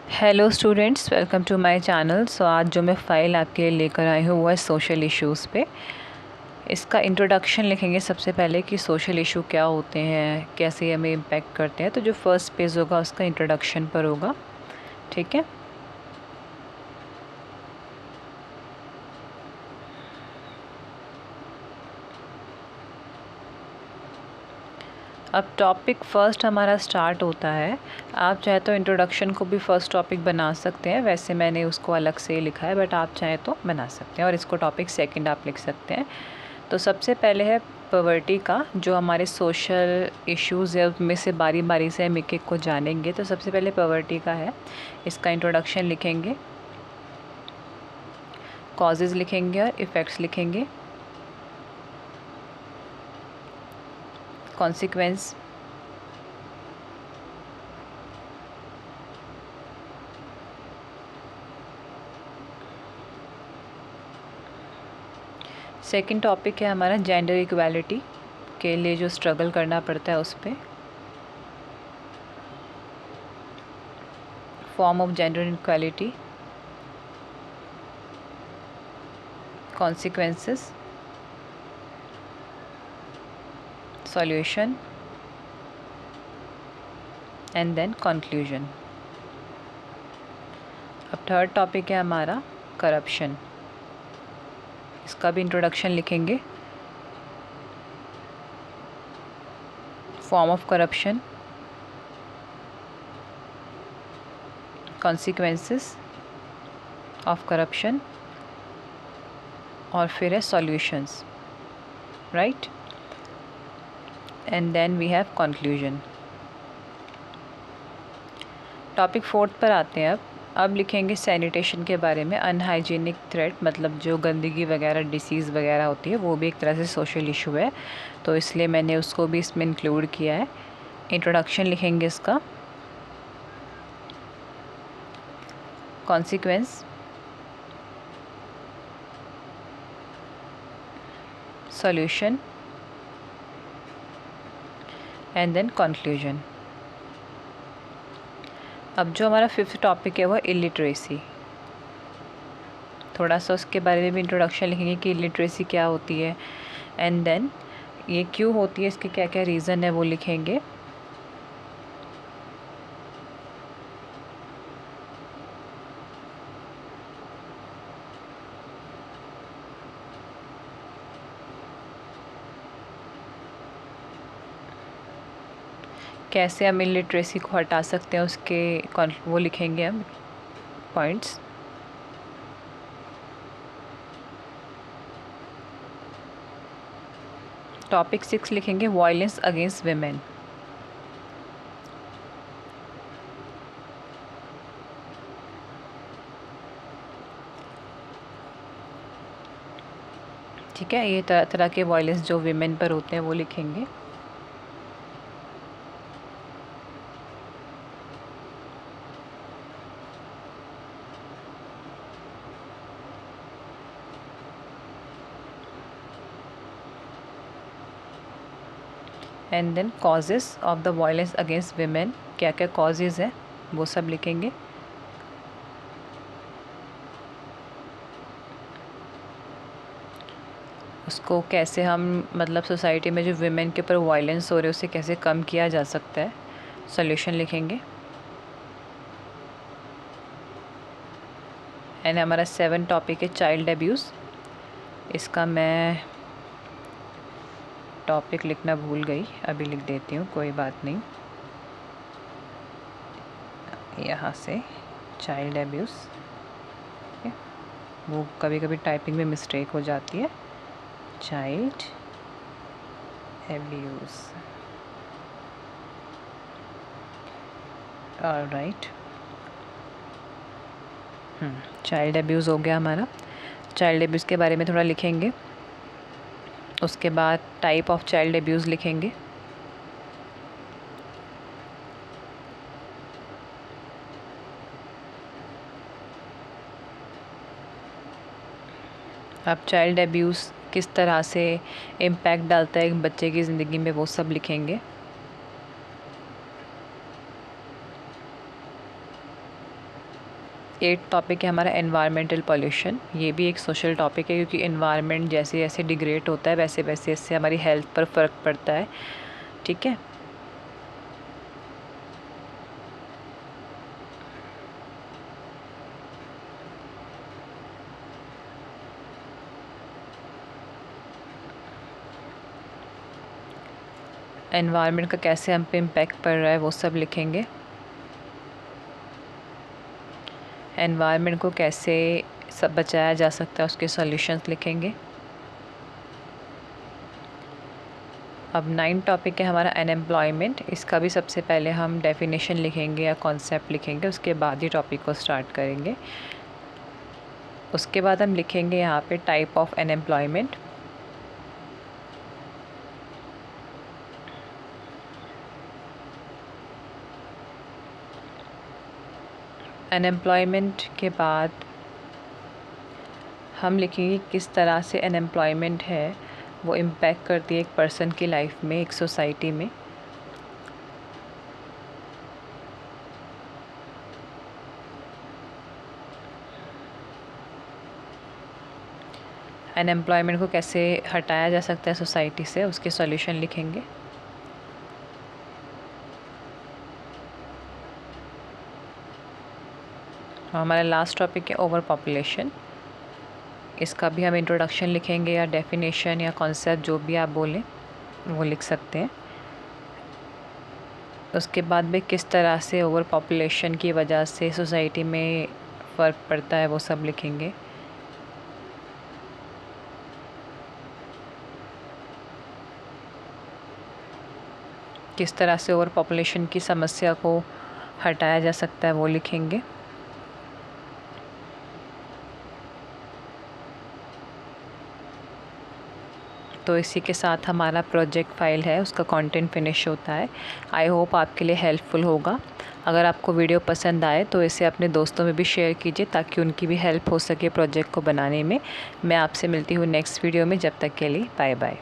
Hello students, welcome to my channel. So आज जो मैं फ़ाइल आपके लिए लेकर आई हूँ वो है सोशल इश्यूज़ पे। इसका इंट्रोडक्शन लिखेंगे सबसे पहले कि सोशल इशू क्या होते हैं, कैसे हमें इम्पेक्ट करते हैं। तो जो फर्स्ट पेज होगा उसका इंट्रोडक्शन पर होगा, ठीक है। अब टॉपिक फ़र्स्ट हमारा स्टार्ट होता है। आप चाहे तो इंट्रोडक्शन को भी फ़र्स्ट टॉपिक बना सकते हैं, वैसे मैंने उसको अलग से लिखा है, बट आप चाहे तो बना सकते हैं और इसको टॉपिक सेकंड आप लिख सकते हैं। तो सबसे पहले है पॉवर्टी का, जो हमारे सोशल इश्यूज़ है उनमें से बारी बारी से हम एक एक को जानेंगे। तो सबसे पहले पॉवर्टी का है, इसका इंट्रोडक्शन लिखेंगे, कॉजेज़ लिखेंगे और इफ़ेक्ट्स लिखेंगे, कॉन्सिक्वेंस, सेकंड टॉपिक है हमारा जेंडर इक्वालिटी के लिए जो स्ट्रगल करना पड़ता है उस पर, form of gender equality, consequences, solution and then conclusion। अब थर्ड टॉपिक है हमारा करप्शन, इसका भी इंट्रोडक्शन लिखेंगे, form of corruption, consequences of corruption और फिर है solutions, right, and then we have conclusion. Topic fourth पर आते हैं। अब लिखेंगे सैनिटेशन के बारे में, अनहाइजीनिक थ्रेट, मतलब जो गंदगी वगैरह डिसीज़ वगैरह होती है वो भी एक तरह से सोशल इशू है, तो इसलिए मैंने उसको भी इसमें इंक्लूड किया है। इंट्रोडक्शन लिखेंगे इसका, consequence, solution and then conclusion. अब जो हमारा फिफ्थ टॉपिक है वो इलिटरेसी, थोड़ा सा उसके बारे में भी इंट्रोडक्शन लिखेंगे कि इलिटरेसी क्या होती है, एंड देन ये क्यों होती है, इसके क्या क्या रीज़न है वो लिखेंगे। कैसे हम इलिटरेसी को हटा सकते हैं उसके वो लिखेंगे हम पॉइंट्स। टॉपिक 6 लिखेंगे वायलेंस अगेंस्ट वेमेन, ठीक है। ये तरह तरह के वायलेंस जो वेमेन पर होते हैं वो लिखेंगे। And then causes of the violence against women, क्या क्या कॉजेज़ हैं वो सब लिखेंगे। उसको कैसे हम, मतलब सोसाइटी में जो वेमेन के ऊपर वायलेंस हो रहे हैं उसे कैसे कम किया जा सकता है, सॉल्यूशन लिखेंगे। एंड हमारा 7 टॉपिक है चाइल्ड अब्यूज़, इसका मैं टॉपिक लिखना भूल गई, अभी लिख देती हूँ, कोई बात नहीं। यहाँ से चाइल्ड अब्यूज़, वो कभी कभी टाइपिंग में मिस्टेक हो जाती है, child abuse, alright. Child abuse हो गया हमारा। चाइल्ड अब्यूज़ के बारे में थोड़ा लिखेंगे, उसके बाद टाइप ऑफ चाइल्ड अब्यूज़ लिखेंगे, अब चाइल्ड अब्यूज़ किस तरह से इम्पैक्ट डालता है एक बच्चे की ज़िंदगी में वो सब लिखेंगे। 8 टॉपिक है हमारा एनवायरमेंटल पॉल्यूशन। ये भी एक सोशल टॉपिक है, क्योंकि एनवायरनमेंट जैसे जैसे डिग्रेड होता है वैसे वैसे इससे हमारी हेल्थ पर फ़र्क पड़ता है। ठीक है, एनवायरनमेंट का कैसे हम पे इम्पैक्ट पड़ रहा है वो सब लिखेंगे। एनवायरनमेंट को कैसे सब बचाया जा सकता है उसके सॉल्यूशंस लिखेंगे। अब 9 टॉपिक है हमारा अनएम्प्लॉयमेंट। इसका भी सबसे पहले हम डेफिनेशन लिखेंगे या कॉन्सेप्ट लिखेंगे, उसके बाद ही टॉपिक को स्टार्ट करेंगे। उसके बाद हम लिखेंगे यहाँ पे टाइप ऑफ अनएम्प्लॉयमेंट। अनएम्प्लॉयमेंट के बाद हम लिखेंगे किस तरह से अनएम्प्लॉयमेंट है वो इम्पैक्ट करती है एक पर्सन की लाइफ में, एक सोसाइटी में। अनएम्प्लॉयमेंट को कैसे हटाया जा सकता है सोसाइटी से, उसके सॉल्यूशन लिखेंगे। हमारा लास्ट टॉपिक है ओवर पॉपुलेशन। इसका भी हम इंट्रोडक्शन लिखेंगे या डेफिनेशन या कॉन्सेप्ट, जो भी आप बोलें वो लिख सकते हैं। उसके बाद भी किस तरह से ओवर पॉपुलेशन की वजह से सोसाइटी में फ़र्क पड़ता है वो सब लिखेंगे। किस तरह से ओवर पॉपुलेशन की समस्या को हटाया जा सकता है वो लिखेंगे। तो इसी के साथ हमारा प्रोजेक्ट फ़ाइल है, उसका कंटेंट फिनिश होता है। आई होप आपके लिए हेल्पफुल होगा। अगर आपको वीडियो पसंद आए तो इसे अपने दोस्तों में भी शेयर कीजिए, ताकि उनकी भी हेल्प हो सके प्रोजेक्ट को बनाने में। मैं आपसे मिलती हूँ नेक्स्ट वीडियो में। जब तक के लिए बाय बाय।